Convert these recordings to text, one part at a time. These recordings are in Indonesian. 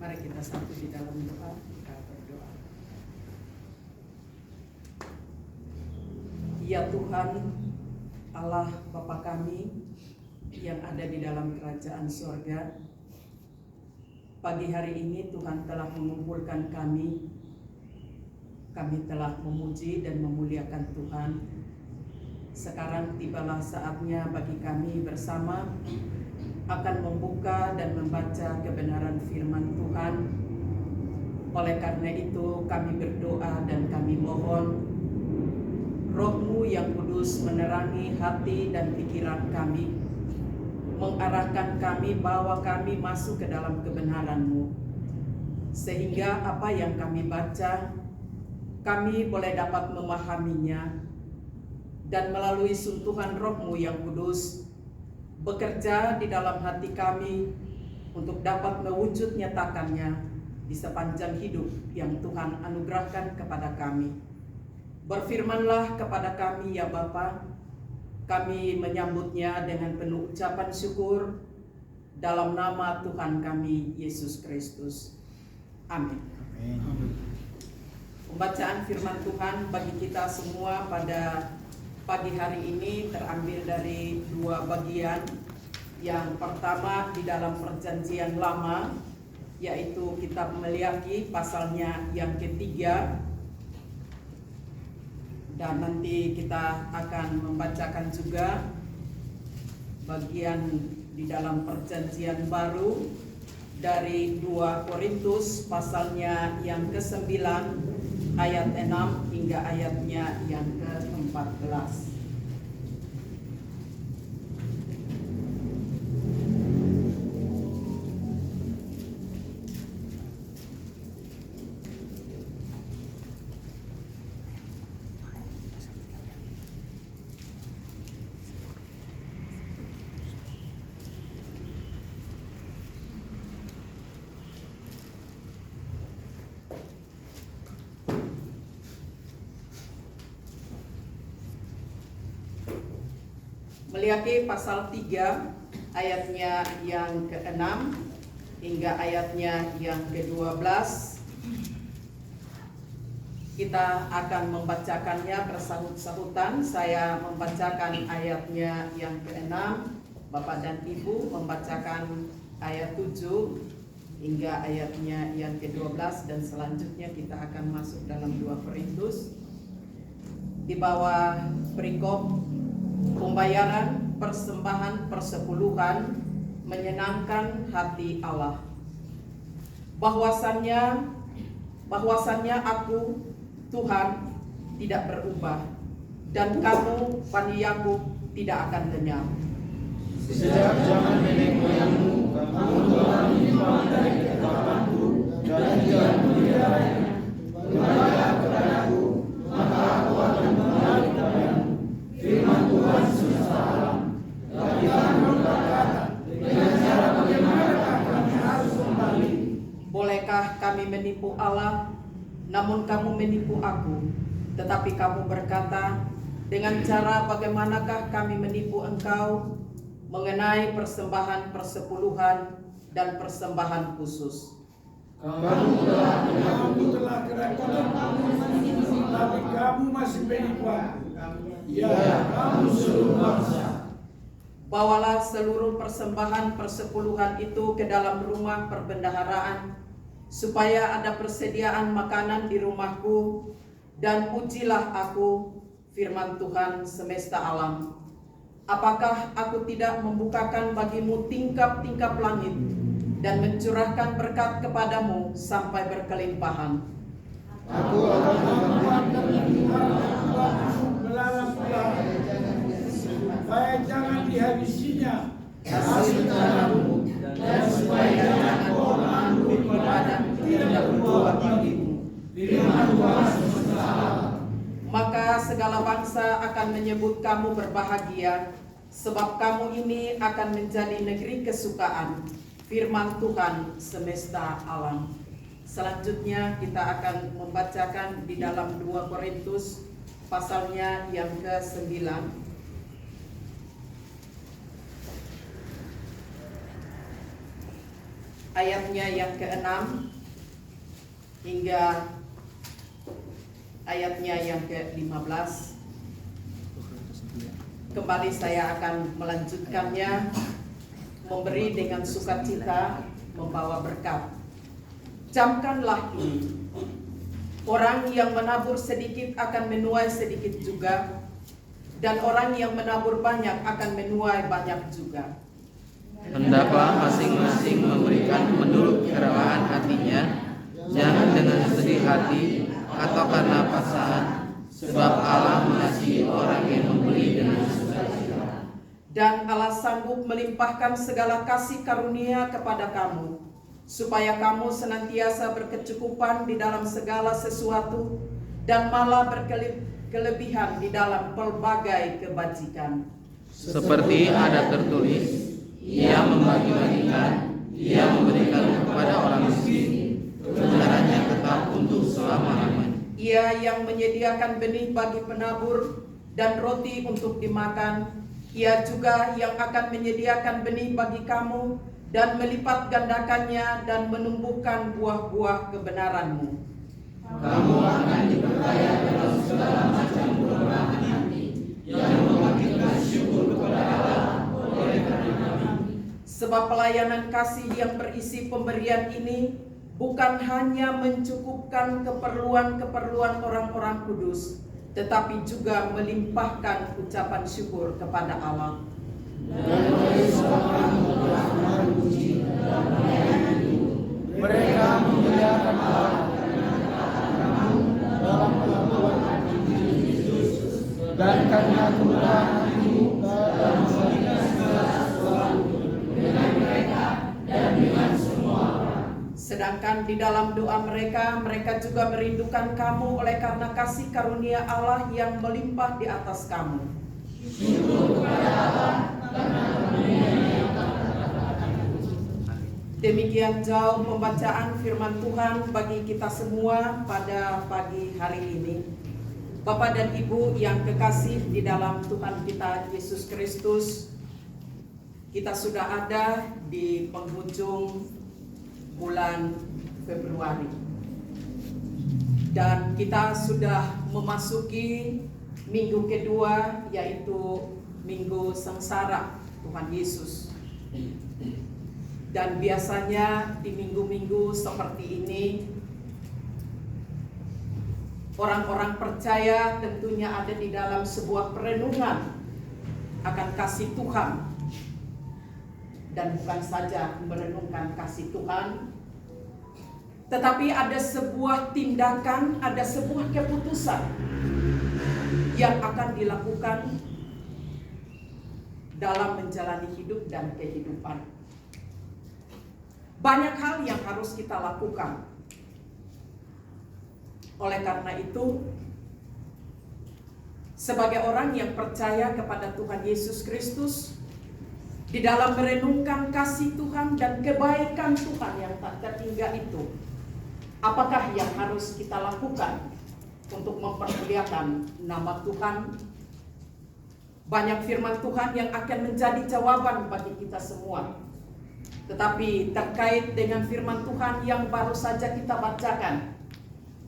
Mari kita satu di dalam doa, kita berdoa. Ya Tuhan, Allah Bapa kami yang ada di dalam kerajaan sorga, pagi hari ini Tuhan telah mengumpulkan kami. Kami telah memuji dan memuliakan Tuhan. Sekarang tibalah saatnya bagi kami bersama akan membuka dan membaca kebenaran firman Tuhan. Oleh karena itu kami berdoa dan kami mohon Roh-Mu yang kudus menerangi hati dan pikiran kami, mengarahkan kami bahwa kami masuk ke dalam kebenaran-Mu, sehingga apa yang kami baca kami boleh dapat memahaminya, dan melalui sentuhan Roh-Mu yang kudus bekerja di dalam hati kami untuk dapat mewujud nyatakannya di sepanjang hidup yang Tuhan anugerahkan kepada kami. Berfirmanlah kepada kami ya Bapa, kami menyambutnya dengan penuh ucapan syukur dalam nama Tuhan kami Yesus Kristus. Amin. Pembacaan firman Tuhan bagi kita semua pada pagi hari ini terambil dari dua bagian. Yang pertama di dalam perjanjian lama, yaitu kitab Maliaki pasalnya yang ketiga. Dan nanti kita akan membacakan juga bagian di dalam perjanjian baru dari 2 Korintus pasalnya yang ke-9 ayat 6 hingga ayatnya yang ke-14. Maliaki pasal 3 ayatnya yang ke-6 hingga ayatnya yang ke-12. Kita akan membacakannya bersahut-sahutan. Saya membacakan ayatnya yang ke-6, Bapak dan Ibu membacakan ayat 7 hingga ayatnya yang ke-12, dan selanjutnya kita akan masuk dalam 2 Korintus. Di bawah perikop pembayaran persembahan persepuluhan menyenangkan hati Allah. Bahwasannya aku Tuhan tidak berubah, dan kamu Bani Yakub tidak akan lenyap. Sejak zaman nenek moyangmu, kamu telah menyimpan dari ketetapanku dan tidak memeliharanya. Kembalilah kepadaku, maka aku akan kembali kepadamu. Firman Tuhan semesta alam. Tapi kamu berkata, dengan cara bagaimanakah kami harus kembali? Bolehkah kami menipu Allah? Namun kamu menipu aku. Tetapi kamu berkata, dengan cara bagaimanakah kami menipu engkau mengenai persembahan persepuluhan dan persembahan khusus? Kamu telah kerepotan, tapi kamu masih menipu aku. Ya, kamu seluruh bangsa. Bawalah seluruh persembahan persepuluhan itu ke dalam rumah perbendaharaan, supaya ada persediaan makanan di rumahku, dan ujilah aku, firman Tuhan semesta alam. Apakah aku tidak membukakan bagimu tingkap-tingkap langit dan mencurahkan berkat kepadamu sampai berkelimpahan? Aku akan menempatkan belalang supaya jangan dihabisinya hasil tanahmu, dan supaya jangan pohon anggur di padang tidak berbuah bagimu. Firman Tuhan semesta alam. Maka segala bangsa akan menyebut kamu berbahagia, sebab kamu ini akan menjadi negeri kesukaan. Firman Tuhan semesta alam. Selanjutnya kita akan membacakan di dalam 2 Korintus pasalnya yang ke-9. ayatnya yang ke-6 hingga ayatnya yang ke-15. Kembali saya akan melanjutkannya, memberi dengan sukacita, membawa berkat. Camkanlah ini, orang yang menabur sedikit akan menuai sedikit juga, dan orang yang menabur banyak akan menuai banyak juga. Hendaklah masing-masing memberikan menurut kerawahan hatinya, jangan dengan sedih hati atau karena paksaan, sebab Allah mengasihi orang yang memberi dengan sukacita. Dan Allah sanggup melimpahkan segala kasih karunia kepada kamu, supaya kamu senantiasa berkecukupan di dalam segala sesuatu, dan malah berkelebihan di dalam pelbagai kebajikan. Seperti ada tertulis, Ia membagi-bagikan, Ia memberikan kepada orang miskin, kebenarannya tetap untuk selama-lamanya. Ia yang menyediakan benih bagi penabur dan roti untuk dimakan, Ia juga yang akan menyediakan benih bagi kamu dan melipat gandakannya dan menumbuhkan buah-buah kebenaranmu. Kamu akan diperkaya dalam segala macam kekurangan hati, yang membangkitkan syukur kepada Allah oleh karena kami. Sebab pelayanan kasih yang berisi pemberian ini bukan hanya mencukupkan keperluan-keperluan orang-orang kudus, tetapi juga melimpahkan ucapan syukur kepada Allah. Dan oleh seorang telah memuji dalam pelayanan itu, mereka memuliakan Allah dalam pengakuan Kristus, dan karena kemurahan itu dalam memberikan segala sesuatu dengan mereka dan dengan semua orang. Sedangkan di dalam doa mereka juga merindukan kamu oleh karena kasih karunia Allah yang melimpah di atas kamu. Syukur kepada Allah karena karunia-Nya yang tak Demikian jauh pembacaan firman Tuhan bagi kita semua pada pagi hari ini. Bapak dan Ibu yang kekasih di dalam Tuhan kita Yesus Kristus, kita sudah ada di penghujung bulan Februari. Dan kita sudah memasuki minggu kedua, yaitu Minggu Sengsara Tuhan Yesus. Dan biasanya di minggu-minggu seperti ini, orang-orang percaya tentunya ada di dalam sebuah perenungan akan kasih Tuhan. Dan bukan saja merenungkan kasih Tuhan, tetapi ada sebuah tindakan, ada sebuah keputusan yang akan dilakukan dalam menjalani hidup dan kehidupan. Banyak hal yang harus kita lakukan. Oleh karena itu, sebagai orang yang percaya kepada Tuhan Yesus Kristus, di dalam merenungkan kasih Tuhan dan kebaikan Tuhan yang tak terhingga itu, apakah yang harus kita lakukan untuk mempermuliakan nama Tuhan? Banyak firman Tuhan yang akan menjadi jawaban bagi kita semua. Tetapi terkait dengan firman Tuhan yang baru saja kita bacakan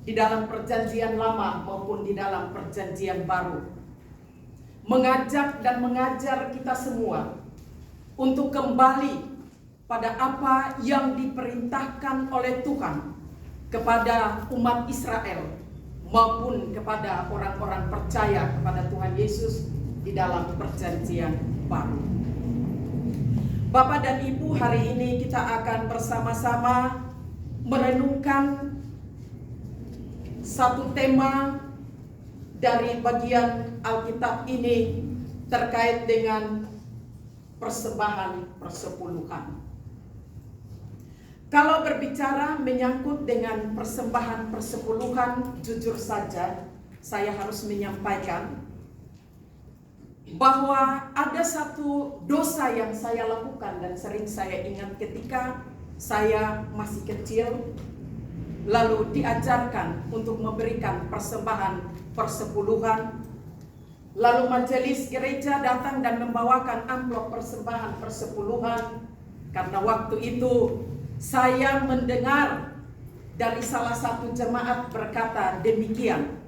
di dalam perjanjian lama maupun di dalam perjanjian baru, mengajak dan mengajar kita semua untuk kembali pada apa yang diperintahkan oleh Tuhan kepada umat Israel maupun kepada orang-orang percaya kepada Tuhan Yesus di dalam perjanjian baru. Bapak dan Ibu, hari ini kita akan bersama-sama merenungkan satu tema dari bagian Alkitab ini terkait dengan persembahan persepuluhan. Kalau berbicara menyangkut dengan persembahan persepuluhan, jujur saja saya harus menyampaikan bahwa ada satu dosa yang saya lakukan dan sering saya ingat ketika saya masih kecil, lalu diajarkan untuk memberikan persembahan persepuluhan. Lalu majelis gereja datang dan membawakan amplop persembahan persepuluhan, karena waktu itu saya mendengar dari salah satu jemaat berkata demikian,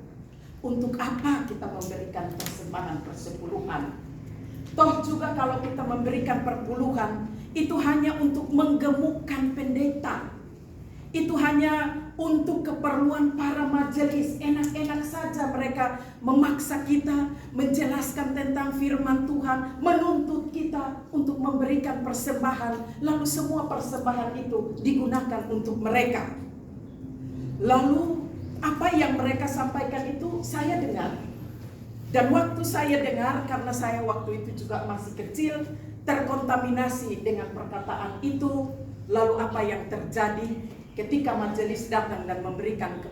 untuk apa kita memberikan persembahan persepuluhan? Toh juga kalau kita memberikan perpuluhan, itu hanya untuk menggemukkan pendeta. Itu hanya untuk keperluan para majelis. Enak-enak saja mereka memaksa kita menjelaskan tentang firman Tuhan, menuntut kita untuk memberikan persembahan, lalu semua persembahan itu digunakan untuk mereka. Lalu apa yang mereka sampaikan itu saya dengar. Dan waktu saya dengar, karena saya waktu itu juga masih kecil, terkontaminasi dengan perkataan itu. Lalu apa yang terjadi ketika majelis datang dan memberikan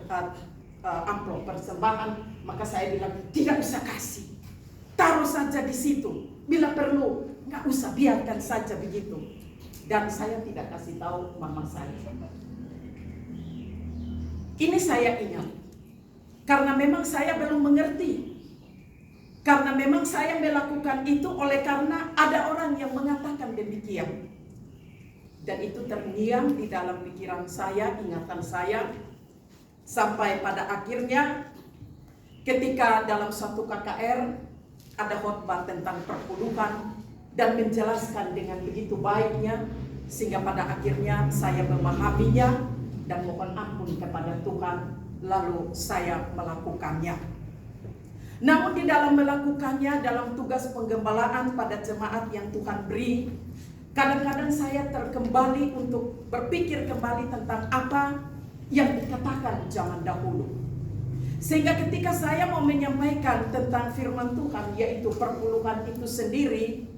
amplop persembahan, maka saya bilang tidak usah kasih, taruh saja di situ. Bila perlu, nggak usah, biarkan saja begitu. Dan saya tidak kasih tahu mama saya. Ini saya ingat, karena memang saya belum mengerti. Karena memang saya melakukan itu oleh karena ada orang yang mengatakan demikian. Dan itu terngiang di dalam pikiran saya, ingatan saya. Sampai pada akhirnya ketika dalam suatu KKR ada khotbah tentang perpuluhan dan menjelaskan dengan begitu baiknya, sehingga pada akhirnya saya memahaminya dan mohon ampun kepada Tuhan, lalu saya melakukannya. Namun di dalam melakukannya, dalam tugas penggembalaan pada jemaat yang Tuhan beri, kadang-kadang saya terkembali untuk berpikir kembali tentang apa yang dikatakan zaman dahulu. Sehingga ketika saya mau menyampaikan tentang firman Tuhan, yaitu perpuluhan itu sendiri,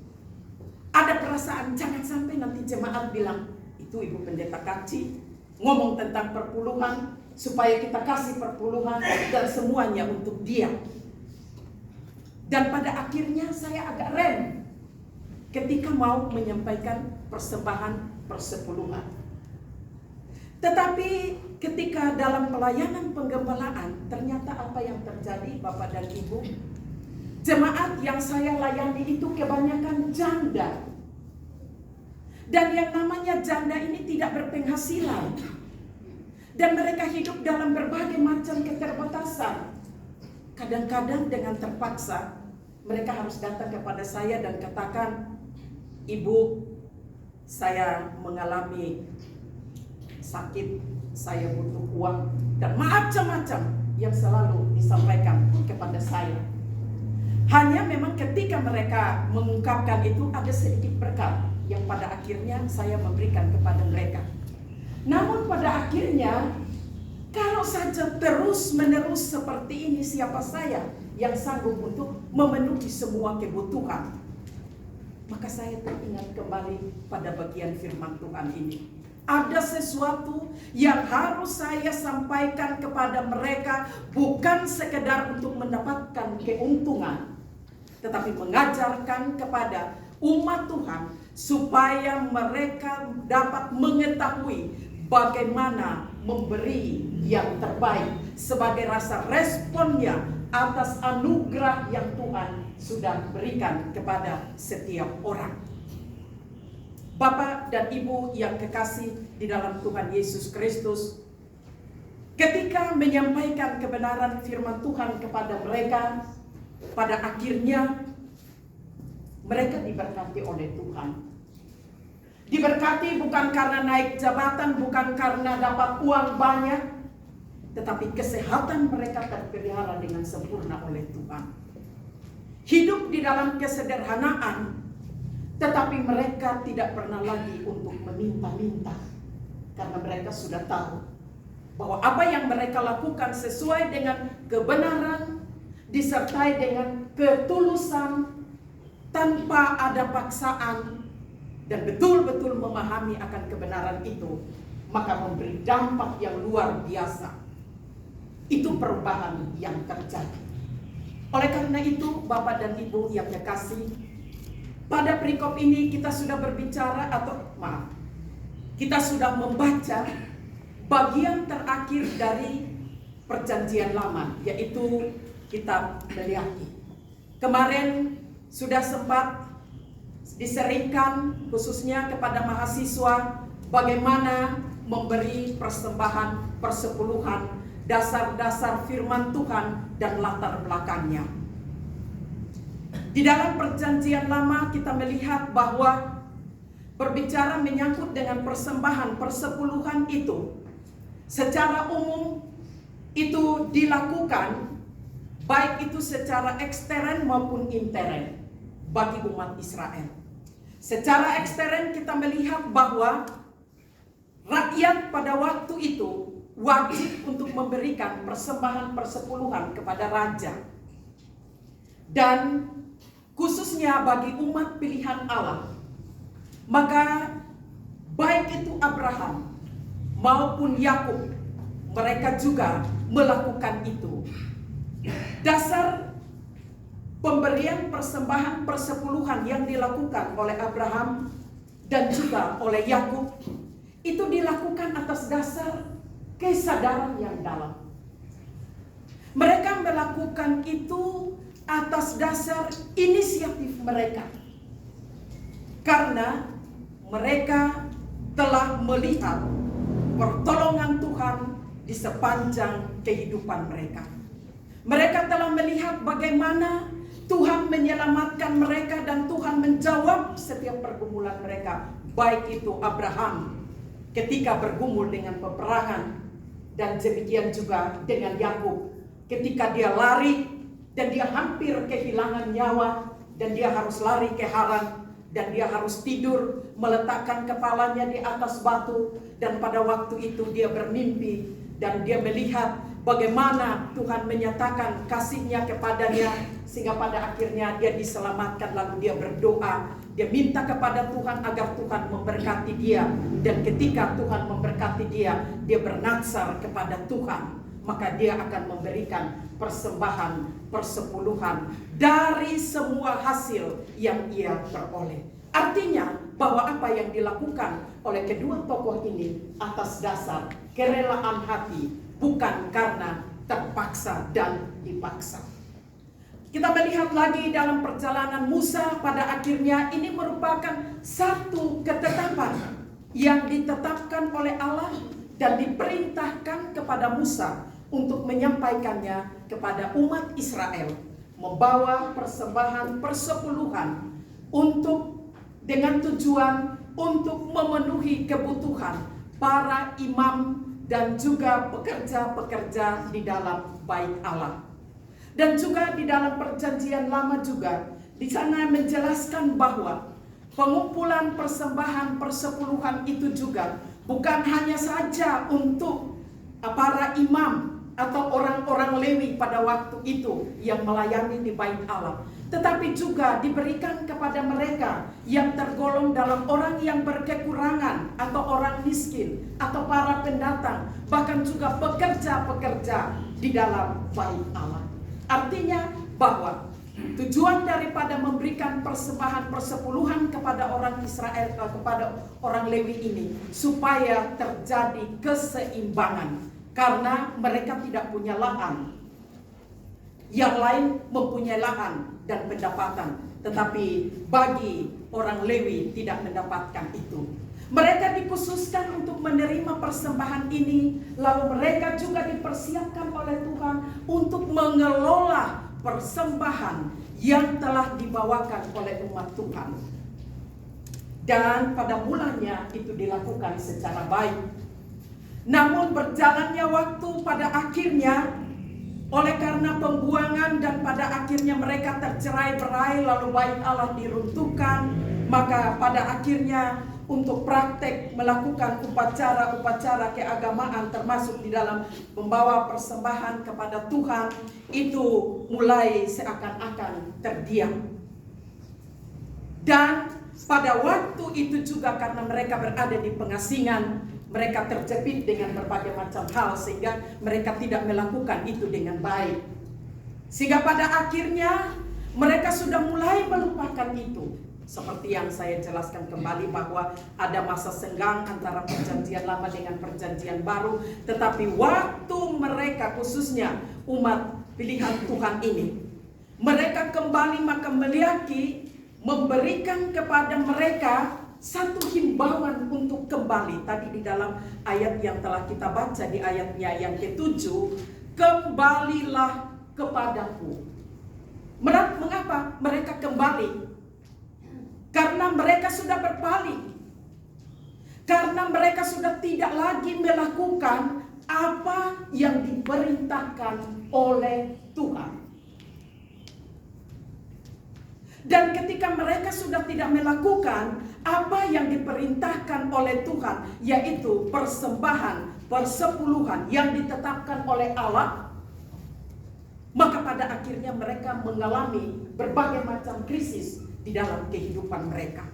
ada perasaan jangan sampai nanti jemaat bilang, itu Ibu Pendeta Kaci ngomong tentang perpuluhan supaya kita kasih perpuluhan dan semuanya untuk dia. Dan pada akhirnya saya agak rem ketika mau menyampaikan persembahan persepuluhan. Tetapi ketika dalam pelayanan penggembalaan, ternyata apa yang terjadi Bapak dan Ibu, jemaat yang saya layani itu kebanyakan janda. Dan yang namanya janda ini tidak berpenghasilan. Dan mereka hidup dalam berbagai macam keterbatasan. Kadang-kadang dengan terpaksa mereka harus datang kepada saya dan katakan, Ibu, saya mengalami sakit, saya butuh uang, dan macam-macam yang selalu disampaikan kepada saya. Hanya memang ketika mereka mengungkapkan itu ada sedikit berkat yang pada akhirnya saya memberikan kepada mereka. Namun pada akhirnya, kalau saja terus-menerus seperti ini, siapa saya yang sanggup untuk memenuhi semua kebutuhan? Maka saya teringat kembali pada bagian firman Tuhan ini. Ada sesuatu yang harus saya sampaikan kepada mereka, bukan sekedar untuk mendapatkan keuntungan, tetapi mengajarkan kepada umat Tuhan supaya mereka dapat mengetahui bagaimana memberi yang terbaik sebagai rasa responnya atas anugerah yang Tuhan sudah berikan kepada setiap orang. Bapak dan Ibu yang kekasih di dalam Tuhan Yesus Kristus, ketika menyampaikan kebenaran firman Tuhan kepada mereka, pada akhirnya mereka diberkati oleh Tuhan. Diberkati bukan karena naik jabatan, bukan karena dapat uang banyak, tetapi kesehatan mereka terpelihara dengan sempurna oleh Tuhan. Hidup di dalam kesederhanaan, tetapi mereka tidak pernah lagi untuk meminta-minta, karena mereka sudah tahu bahwa apa yang mereka lakukan sesuai dengan kebenaran, disertai dengan ketulusan, tanpa ada paksaan, dan betul-betul memahami akan kebenaran itu, maka memberi dampak yang luar biasa. Itu perubahan yang terjadi. Oleh karena itu, Bapak dan Ibu yang kekasih, pada perikop ini kita sudah berbicara kita sudah membaca bagian terakhir dari Perjanjian Lama, yaitu kitab Meleakhi. Kemarin sudah sempat diseringkan khususnya kepada mahasiswa bagaimana memberi persembahan persepuluhan, dasar-dasar firman Tuhan dan latar belakangnya. Di dalam Perjanjian Lama kita melihat bahwa berbicara menyangkut dengan persembahan persepuluhan itu secara umum itu dilakukan baik itu secara ekstern maupun intern bagi umat Israel. Secara ekstern kita melihat bahwa rakyat pada waktu itu wajib untuk memberikan persembahan persepuluhan kepada raja. Dan khususnya bagi umat pilihan Allah, maka baik itu Abraham maupun Yakub, mereka juga melakukan itu. Dasar pemberian persembahan persepuluhan yang dilakukan oleh Abraham dan juga oleh Yakub itu dilakukan atas dasar kesadaran yang dalam. Mereka melakukan itu atas dasar inisiatif mereka, karena mereka telah melihat pertolongan Tuhan di sepanjang kehidupan mereka. Mereka telah melihat bagaimana Tuhan menyelamatkan mereka dan Tuhan menjawab setiap pergumulan mereka. Baik itu Abraham ketika bergumul dengan peperangan, dan demikian juga dengan Yakub ketika dia lari dan dia hampir kehilangan nyawa dan dia harus lari ke Haran dan dia harus tidur meletakkan kepalanya di atas batu, dan pada waktu itu dia bermimpi dan dia melihat bagaimana Tuhan menyatakan kasih-Nya kepadanya sehingga pada akhirnya dia diselamatkan. Lalu dia berdoa, dia minta kepada Tuhan agar Tuhan memberkati dia, dan ketika Tuhan memberkati dia, dia bernazar kepada Tuhan, maka dia akan memberikan persembahan persepuluhan dari semua hasil yang ia peroleh. Artinya bahwa apa yang dilakukan oleh kedua tokoh ini atas dasar kerelaan hati, bukan karena terpaksa dan dipaksa. Kita melihat lagi dalam perjalanan Musa, pada akhirnya ini merupakan satu ketetapan yang ditetapkan oleh Allah dan diperintahkan kepada Musa untuk menyampaikannya kepada umat Israel, membawa persembahan persepuluhan dengan tujuan untuk memenuhi kebutuhan para imam dan juga pekerja-pekerja di dalam bait Allah. Dan juga di dalam Perjanjian Lama juga di sana menjelaskan bahwa pengumpulan persembahan persepuluhan itu juga bukan hanya saja untuk para imam atau orang-orang Lewi pada waktu itu yang melayani di bait Allah, tetapi juga diberikan kepada mereka yang tergolong dalam orang yang berkekurangan atau orang miskin atau para pendatang, bahkan juga pekerja-pekerja di dalam bait Allah. Artinya bahwa tujuan daripada memberikan persembahan persepuluhan kepada orang Israel, kepada orang Lewi ini, supaya terjadi keseimbangan, karena mereka tidak punya lahan, yang lain mempunyai lahan dan pendapatan, tetapi bagi orang Lewi tidak mendapatkan itu. Mereka dikhususkan untuk menerima persembahan ini, lalu mereka juga dipersiapkan oleh Tuhan untuk mengelola persembahan yang telah dibawakan oleh umat Tuhan. Dan pada mulanya itu dilakukan secara baik. Namun berjalannya waktu, pada akhirnya oleh karena pembuangan dan pada akhirnya mereka tercerai-berai, lalu bait Allah diruntuhkan, maka pada akhirnya untuk praktek melakukan upacara-upacara keagamaan termasuk di dalam membawa persembahan kepada Tuhan itu mulai seakan-akan terdiam. Dan pada waktu itu juga karena mereka berada di pengasingan, mereka terjepit dengan berbagai macam hal sehingga mereka tidak melakukan itu dengan baik. Sehingga pada akhirnya mereka sudah mulai melupakan itu. Seperti yang saya jelaskan kembali bahwa ada masa senggang antara Perjanjian Lama dengan Perjanjian Baru. Tetapi waktu mereka, khususnya umat pilihan Tuhan ini, mereka kembali maka melihat memberikan kepada mereka satu himbauan untuk kembali. Tadi di dalam ayat yang telah kita baca di ayatnya yang ke-7, kembalilah kepadaku. Mengapa mereka kembali? Karena mereka sudah berpaling. Karena mereka sudah tidak lagi melakukan apa yang diperintahkan oleh Tuhan. Dan ketika mereka sudah tidak melakukan apa yang diperintahkan oleh Tuhan, yaitu persembahan, persepuluhan yang ditetapkan oleh Allah, maka pada akhirnya mereka mengalami berbagai macam krisis di dalam kehidupan mereka.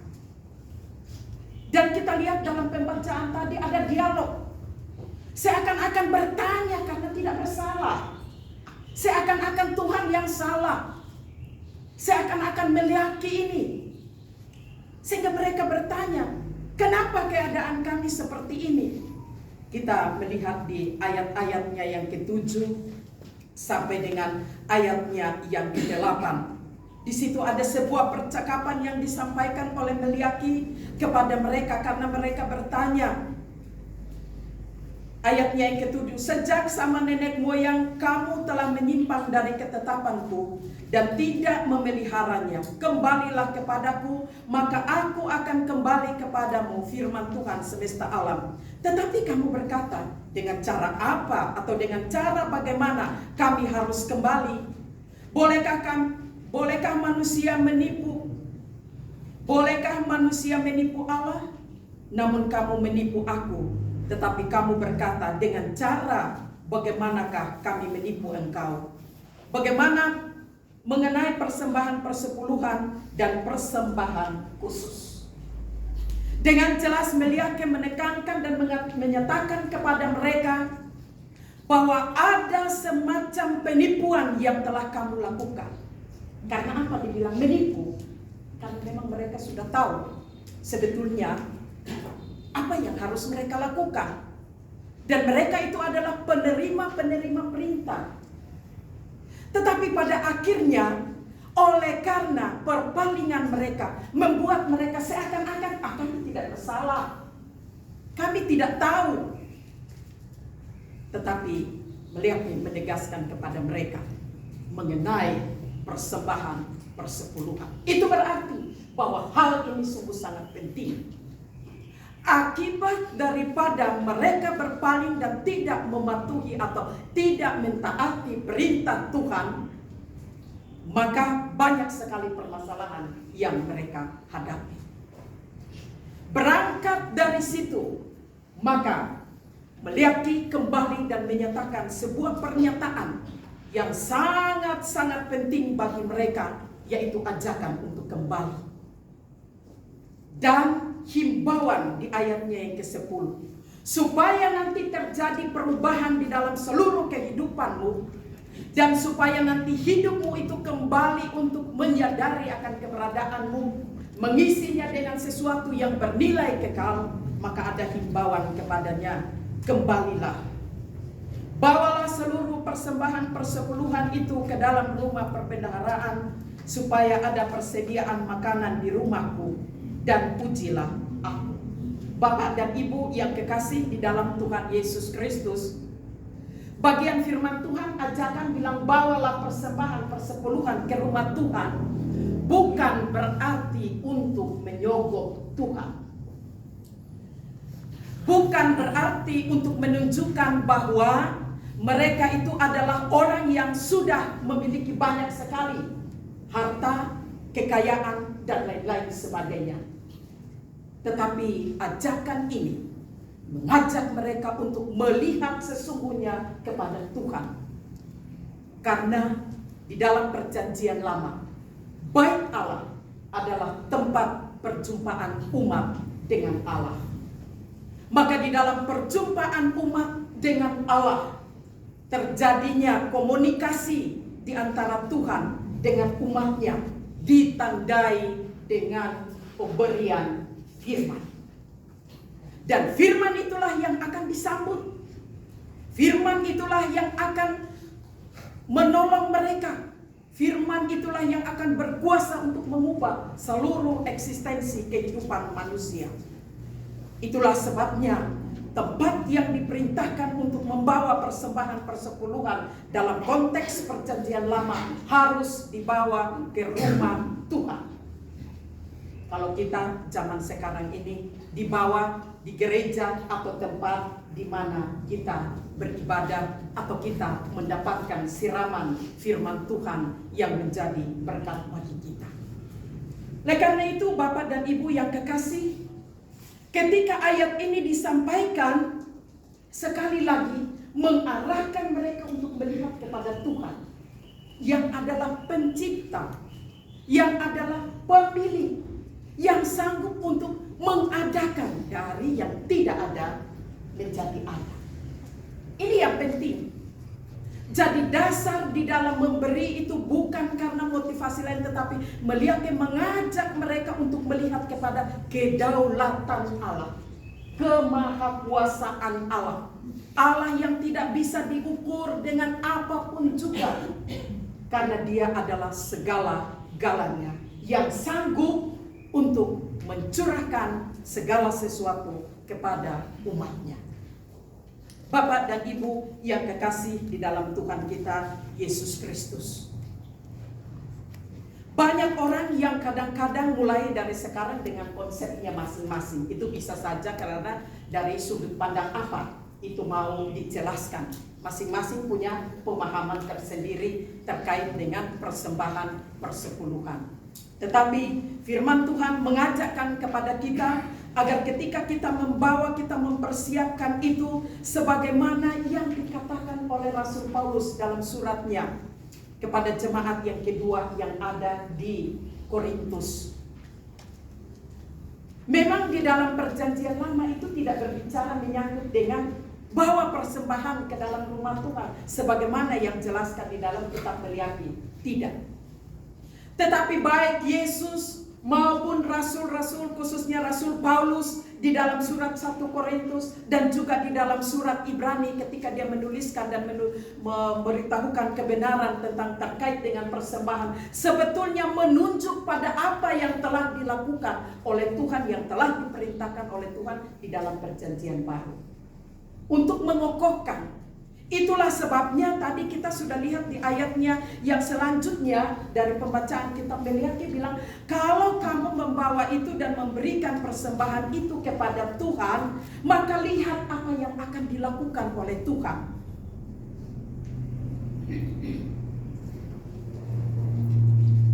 Dan kita lihat dalam pembacaan tadi ada dialog. Seakan-akan bertanya karena tidak bersalah. Seakan-akan Tuhan yang salah. Seakan-akan melihat ini. Sehingga mereka bertanya, kenapa keadaan kami seperti ini? Kita melihat di ayat-ayatnya yang ke-7 sampai dengan ayatnya yang ke-8. Di situ ada sebuah percakapan yang disampaikan oleh Meliaki kepada mereka karena mereka bertanya. Ayatnya yang ke-7, sejak sama nenek moyang kamu telah menyimpang dari ketetapanku dan tidak memeliharanya. Kembalilah kepadaku, maka aku akan kembali kepadamu, firman Tuhan semesta alam. Tetapi kamu berkata, dengan cara apa atau dengan cara bagaimana kami harus kembali? Bolehkah manusia menipu? Bolehkah manusia menipu Allah? Namun kamu menipu aku. Tetapi kamu berkata, dengan cara bagaimanakah kami menipu engkau? Bagaimana mengenai persembahan persepuluhan dan persembahan khusus? Dengan jelas Meliaki menekankan dan menyatakan kepada mereka bahwa ada semacam penipuan yang telah kamu lakukan. Karena apa dibilang menipu? Karena memang mereka sudah tahu sebetulnya apa yang harus mereka lakukan. Dan mereka itu adalah penerima perintah. Tetapi pada akhirnya, oleh karena perpalingan mereka, membuat mereka seakan-akan kami tidak bersalah. Kami tidak tahu. Tetapi Meliaki menegaskan kepada mereka mengenai persembahan persepuluhan. Itu berarti bahwa hal ini sungguh sangat penting. Akibat daripada mereka berpaling dan tidak mematuhi atau tidak mentaati perintah Tuhan, maka banyak sekali permasalahan yang mereka hadapi. Berangkat dari situ, maka Meliaki kembali dan menyatakan sebuah pernyataan yang sangat-sangat penting bagi mereka, yaitu ajakan untuk kembali. Dan himbauan di ayatnya yang ke-10, supaya nanti terjadi perubahan di dalam seluruh kehidupanmu, dan supaya nanti hidupmu itu kembali untuk menyadari akan keberadaanmu, mengisinya dengan sesuatu yang bernilai kekal, maka ada himbauan kepadanya, kembalilah. Bawalah seluruh persembahan persepuluhan itu ke dalam rumah perbendaharaan, supaya ada persediaan makanan di rumahku, dan pujilah aku. Bapak dan Ibu yang kekasih di dalam Tuhan Yesus Kristus, bagian firman Tuhan ajakan bilang bawalah persembahan persepuluhan ke rumah Tuhan, bukan berarti untuk menyogok Tuhan. Bukan berarti untuk menunjukkan bahwa mereka itu adalah orang yang sudah memiliki banyak sekali harta, kekayaan, dan lain-lain sebagainya. Tetapi ajakan ini mengajak mereka untuk melihat sesungguhnya kepada Tuhan. Karena di dalam perjanjian lama, Bait Allah adalah tempat perjumpaan umat dengan Allah. Maka di dalam perjumpaan umat dengan Allah, terjadinya komunikasi di antara Tuhan dengan umatnya, ditandai dengan pemberian firman. Dan firman itulah yang akan disambut. Firman itulah yang akan menolong mereka. Firman itulah yang akan berkuasa untuk mengubah seluruh eksistensi kehidupan manusia. Itulah sebabnya tempat yang diperintahkan untuk membawa persembahan persepuluhan dalam konteks perjanjian lama harus dibawa ke rumah Tuhan. Kalau kita zaman sekarang ini dibawa di gereja atau tempat di mana kita beribadah atau kita mendapatkan siraman firman Tuhan yang menjadi berkat bagi kita. Oleh karena itu Bapak dan Ibu yang kekasih, ketika ayat ini disampaikan, sekali lagi mengarahkan mereka untuk melihat kepada Tuhan yang adalah pencipta, yang adalah pemilik, yang sanggup untuk mengadakan dari yang tidak ada menjadi ada. Ini yang penting. Jadi dasar di dalam memberi itu bukan karena motivasi lain, tetapi mengajak mereka untuk melihat kepada kedaulatan Allah, kemahakuasaan Allah, Allah yang tidak bisa diukur dengan apapun juga, karena Dia adalah segala-galanya yang sanggup untuk mencurahkan segala sesuatu kepada umatnya. Bapak dan Ibu yang kekasih di dalam Tuhan kita Yesus Kristus, banyak orang yang kadang-kadang mulai dari sekarang dengan konsepnya masing-masing. Itu bisa saja karena dari sudut pandang apa itu mau dijelaskan. Masing-masing punya pemahaman tersendiri terkait dengan persembahan persepuluhan. Tetapi firman Tuhan mengajakkan kepada kita agar ketika kita membawa, kita mempersiapkan itu sebagaimana yang dikatakan oleh Rasul Paulus dalam suratnya kepada jemaat yang kedua yang ada di Korintus. Memang di dalam perjanjian lama itu tidak berbicara menyangkut dengan bawa persembahan ke dalam rumah Tuhan sebagaimana yang jelaskan di dalam kitab Meliaki. Tidak. Tetapi baik Yesus maupun rasul-rasul, khususnya Rasul Paulus di dalam surat 1 Korintus dan juga di dalam surat Ibrani ketika dia menuliskan dan memberitahukan kebenaran tentang terkait dengan persembahan, sebetulnya menunjuk pada apa yang telah dilakukan oleh Tuhan, yang telah diperintahkan oleh Tuhan di dalam perjanjian baru untuk mengokohkan. Itulah sebabnya tadi kita sudah lihat di ayatnya yang selanjutnya dari pembacaan kitab Meliaki bilang, kalau kamu membawa itu dan memberikan persembahan itu kepada Tuhan, maka lihat apa yang akan dilakukan oleh Tuhan.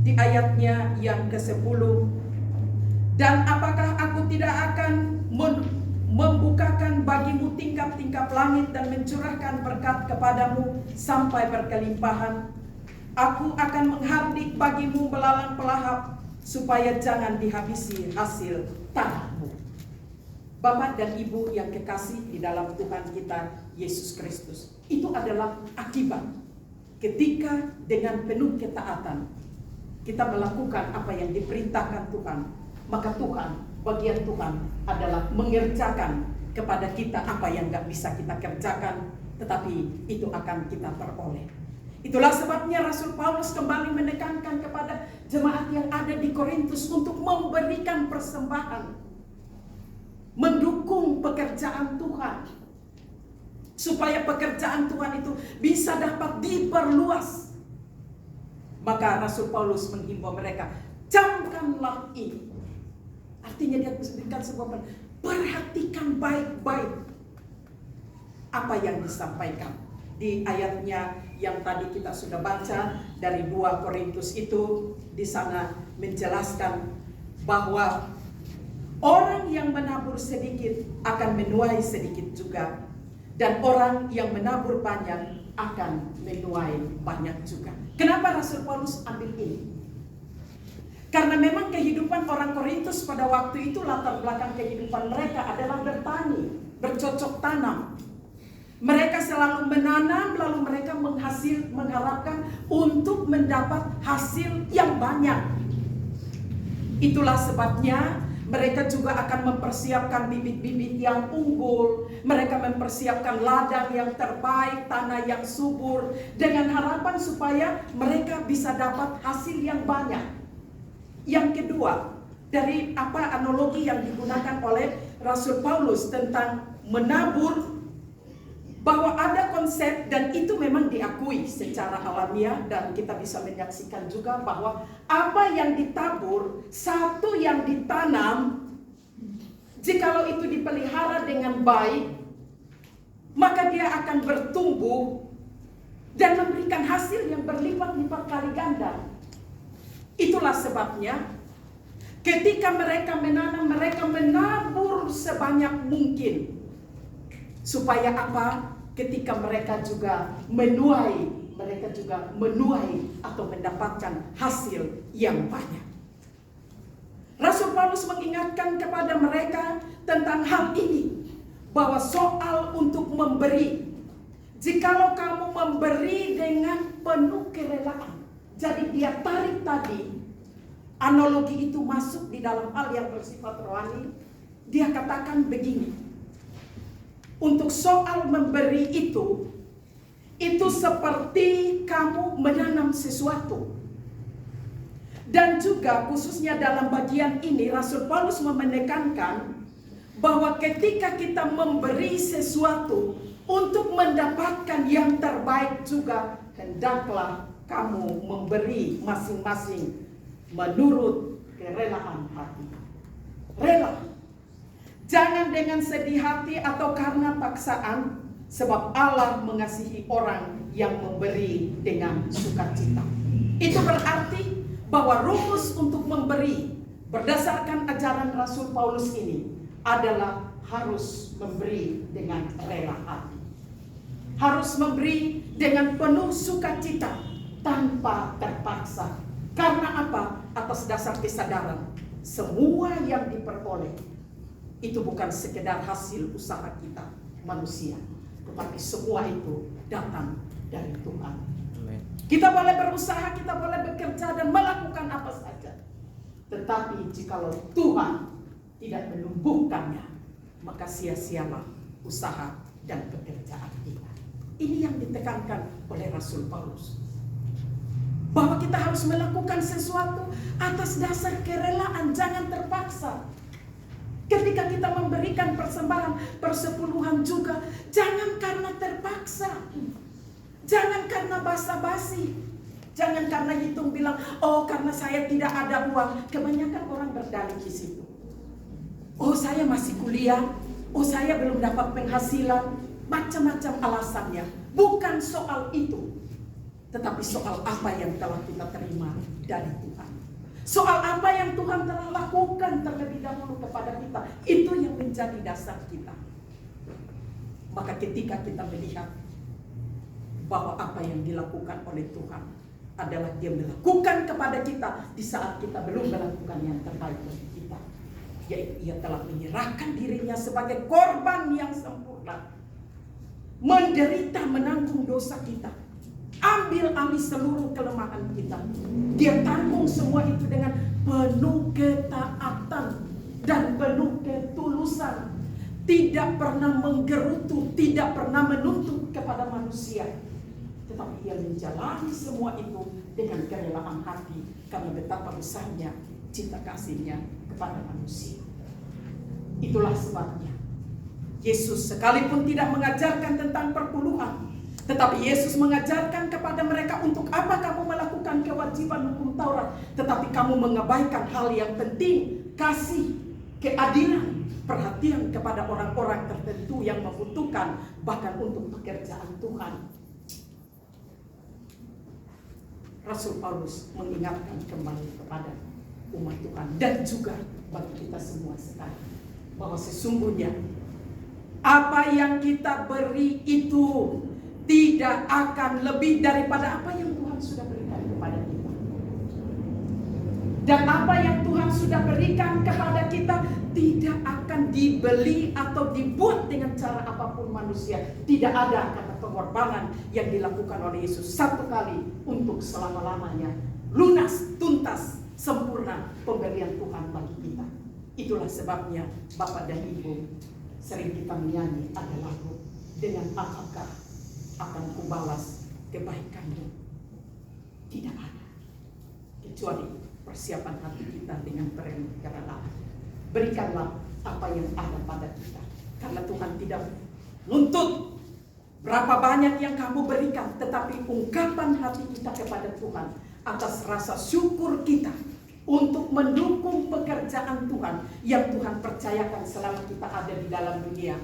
Di ayatnya yang ke-10, dan apakah aku tidak akan membukakan bagimu tingkap-tingkap langit dan mencurahkan berkat kepadamu sampai berkelimpahan. Aku akan menghardik bagimu belalang pelahap supaya jangan dihabisi hasil tanahmu. Bapak dan Ibu yang kekasih di dalam Tuhan kita Yesus Kristus, itu adalah akibat ketika dengan penuh ketaatan kita melakukan apa yang diperintahkan Tuhan, maka Tuhan, bagian Tuhan adalah mengerjakan kepada kita apa yang gak bisa kita kerjakan, tetapi itu akan kita peroleh. Itulah sebabnya Rasul Paulus kembali menekankan kepada jemaat yang ada di Korintus untuk memberikan persembahan, mendukung pekerjaan Tuhan, supaya pekerjaan Tuhan itu bisa dapat diperluas. Maka Rasul Paulus menghimbau mereka, camkanlah ini. Artinya dia berikan sebuah perhatikan baik-baik apa yang disampaikan di ayatnya yang tadi kita sudah baca dari 2 Korintus itu. Di sana menjelaskan bahwa orang yang menabur sedikit akan menuai sedikit juga, dan orang yang menabur banyak akan menuai banyak juga. Kenapa Rasul Paulus ambil ini? Karena memang kehidupan orang Korintus pada waktu itu, latar belakang kehidupan mereka adalah bertani, bercocok tanam. Mereka selalu menanam, lalu mereka mengharapkan untuk mendapat hasil yang banyak. Itulah sebabnya Mereka juga akan mempersiapkan bibit-bibit yang unggul. Mereka mempersiapkan ladang yang terbaik, tanah yang subur, dengan harapan supaya mereka bisa dapat hasil yang banyak. Yang kedua, dari analogi yang digunakan oleh Rasul Paulus tentang menabur, bahwa ada konsep, dan itu memang diakui secara alamiah, dan kita bisa menyaksikan juga bahwa apa yang ditabur, satu yang ditanam, jikalau itu dipelihara dengan baik, maka dia akan bertumbuh dan memberikan hasil yang berlipat-lipat kali ganda. Itulah sebabnya ketika mereka menanam, mereka menabur sebanyak mungkin. Supaya apa? Ketika mereka juga menuai, atau mendapatkan hasil yang banyak. Rasul Paulus mengingatkan kepada mereka tentang hal ini, bahwa soal untuk memberi, jikalau kamu memberi dengan penuh kerelaan. Jadi dia tarik tadi, analogi itu masuk di dalam hal yang bersifat rohani. Dia katakan begini, untuk soal memberi itu seperti kamu menanam sesuatu. Dan juga khususnya dalam bagian ini Rasul Paulus menekankan bahwa ketika kita memberi sesuatu untuk mendapatkan yang terbaik juga, hendaklah kamu memberi masing-masing menurut kerelaan hati. Rela. Jangan dengan sedih hati atau karena paksaan, sebab Allah mengasihi orang yang memberi dengan sukacita. Itu berarti bahwa rumus untuk memberi berdasarkan ajaran Rasul Paulus ini adalah harus memberi dengan rela hati. Harus memberi dengan penuh sukacita tanpa terpaksa. Karena apa? Atas dasar kesadaran semua yang diperoleh itu bukan sekedar hasil usaha kita manusia, tetapi semua itu datang dari Tuhan. Kita boleh berusaha, kita boleh bekerja dan melakukan apa saja, tetapi jikalau Tuhan tidak menumbuhkannya, maka sia-sialah usaha dan pekerjaan kita. Ini yang ditekankan oleh Rasul Paulus, bahwa kita harus melakukan sesuatu atas dasar kerelaan, jangan terpaksa. Ketika kita memberikan persembahan, persepuluhan juga, jangan karena terpaksa. Jangan karena basa-basi. Jangan karena hitung bilang, oh karena saya tidak ada uang. Kebanyakan orang berdalih di situ. Oh saya masih kuliah, oh saya belum dapat penghasilan. Macam-macam alasannya. Bukan soal itu, tetapi soal apa yang telah kita terima dari Tuhan. Soal apa yang Tuhan telah lakukan terlebih dahulu kepada kita. Itu yang menjadi dasar kita. Maka ketika kita melihat bahwa apa yang dilakukan oleh Tuhan adalah Dia melakukan kepada kita di saat kita belum melakukan yang terbaik bagi kita, yaitu Ia telah menyerahkan dirinya sebagai korban yang sempurna, menderita menanggung dosa kita, ambil alih seluruh kelemahan kita. Dia tanggung semua itu dengan penuh ketaatan dan penuh ketulusan. Tidak pernah menggerutu, tidak pernah menuntut kepada manusia, tetapi Ia menjalani semua itu dengan kerelaan hati, karena betapa besarnya cinta kasih-Nya kepada manusia. Itulah sebabnya Yesus sekalipun tidak mengajarkan tentang perpuluhan, tetapi Yesus mengajarkan kepada mereka untuk apa kamu melakukan kewajiban hukum Taurat, tetapi kamu mengabaikan hal yang penting, kasih, keadilan, perhatian kepada orang-orang tertentu yang membutuhkan, bahkan untuk pekerjaan Tuhan. Rasul Paulus mengingatkan kembali kepada umat Tuhan dan juga bagi kita semua sekarang, bahwa sesungguhnya apa yang kita beri itu tidak akan lebih daripada apa yang Tuhan sudah berikan kepada kita. Dan apa yang Tuhan sudah berikan kepada kita tidak akan dibeli atau dibuat dengan cara apapun manusia. Tidak ada kata pengorbanan yang dilakukan oleh Yesus satu kali untuk selama-lamanya. Lunas, tuntas, sempurna pemberian Tuhan bagi kita. Itulah sebabnya Bapak dan Ibu sering kita menyanyi ada lagu, dengan apakah akan kubalas kebaikanmu. Tidak ada kecuali persiapan hati kita dengan kerelaan. Berikanlah apa yang ada pada kita, karena Tuhan tidak nuntut berapa banyak yang kamu berikan, tetapi ungkapan hati kita kepada Tuhan atas rasa syukur kita untuk mendukung pekerjaan Tuhan yang Tuhan percayakan selama kita ada di dalam dunia.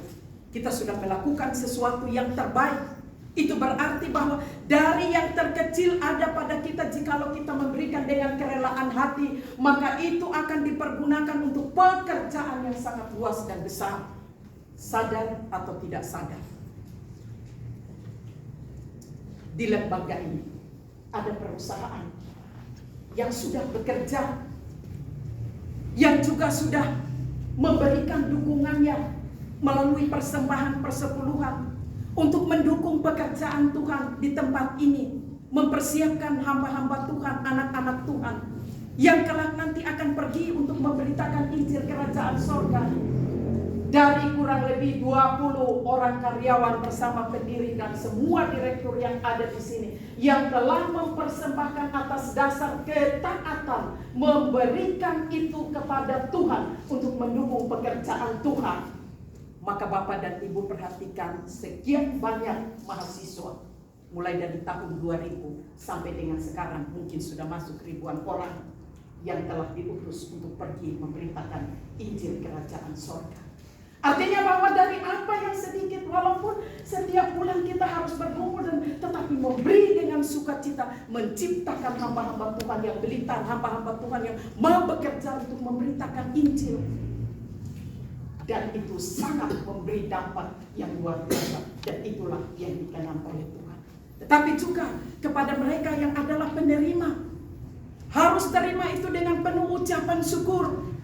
Kita sudah melakukan sesuatu yang terbaik. Itu berarti bahwa dari yang terkecil ada pada kita, jikalau kita memberikan dengan kerelaan hati, maka itu akan dipergunakan untuk pekerjaan yang sangat luas dan besar. Sadar atau tidak sadar, di lembaga ini ada perusahaan yang sudah bekerja, yang juga sudah memberikan dukungannya melalui persembahan persepuluhan untuk mendukung pekerjaan Tuhan di tempat ini, mempersiapkan hamba-hamba Tuhan, anak-anak Tuhan yang kelak nanti akan pergi untuk memberitakan Injil Kerajaan Sorga. Dari kurang lebih 20 orang karyawan bersama pendiri dan semua direktur yang ada di sini, yang telah mempersembahkan atas dasar ketaatan, memberikan itu kepada Tuhan untuk mendukung pekerjaan Tuhan. Maka Bapak dan Ibu perhatikan, sekian banyak mahasiswa mulai dari tahun 2000 sampai dengan sekarang mungkin sudah masuk ribuan orang yang telah diutus untuk pergi memberitakan Injil Kerajaan Sorga. Artinya bahwa dari apa yang sedikit, walaupun setiap bulan kita harus berkumpul dan tetapi memberi dengan sukacita, menciptakan hamba-hamba Tuhan yang belitang, hamba-hamba Tuhan yang mau bekerja untuk memberitakan Injil. Dan itu sangat memberi dampak yang luar biasa. Dan itulah yang dikenal oleh Tuhan. Tetapi juga kepada mereka yang adalah penerima, harus terima itu dengan penuh ucapan syukur,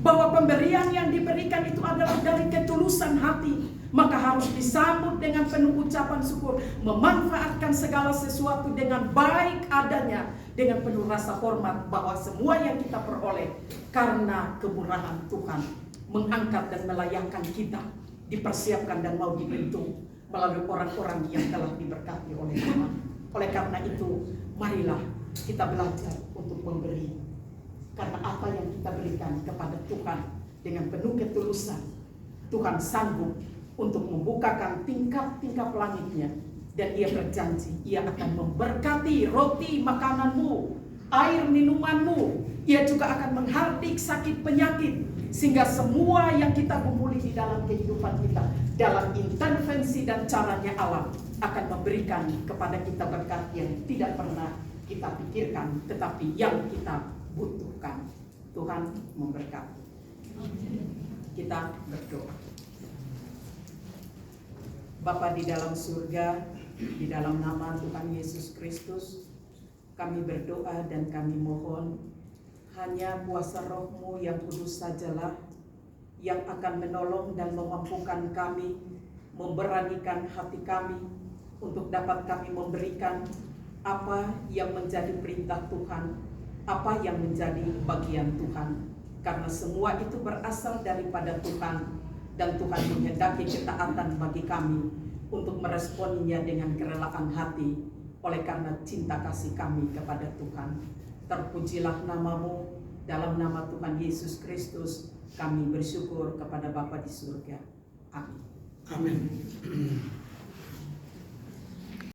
bahwa pemberian yang diberikan itu adalah dari ketulusan hati. Maka harus disambut dengan penuh ucapan syukur, memanfaatkan segala sesuatu dengan baik adanya, dengan penuh rasa hormat bahwa semua yang kita peroleh karena kemurahan Tuhan mengangkat dan melayakkan kita, dipersiapkan dan mau dibentuk melalui orang-orang yang telah diberkati oleh Tuhan. Oleh karena itu, marilah kita belajar untuk memberi. Karena apa yang kita berikan kepada Tuhan dengan penuh ketulusan, Tuhan sanggup untuk membukakan tingkap-tingkap langitnya. Dan Ia berjanji, Ia akan memberkati roti makananmu, air minumanmu. Ia juga akan menghardik sakit penyakit, sehingga semua yang kita kumpuli di dalam kehidupan kita, dalam intervensi dan caranya Allah, akan memberikan kepada kita berkat yang tidak pernah kita pikirkan, tetapi yang kita butuhkan. Tuhan memberkati. Kita berdoa. Bapa di dalam surga, di dalam nama Tuhan Yesus Kristus, kami berdoa dan kami mohon, hanya kuasa Roh-Mu yang kudus sajalah yang akan menolong dan memampukan kami, memberanikan hati kami untuk dapat kami memberikan apa yang menjadi perintah Tuhan, apa yang menjadi bagian Tuhan. Karena semua itu berasal daripada Tuhan, dan Tuhan menghendaki ketaatan bagi kami untuk meresponinya dengan kerelaan hati oleh karena cinta kasih kami kepada Tuhan. Terpujilah nama-Mu, dalam nama Tuhan Yesus Kristus kami bersyukur kepada Bapa di surga. Amin. Amin.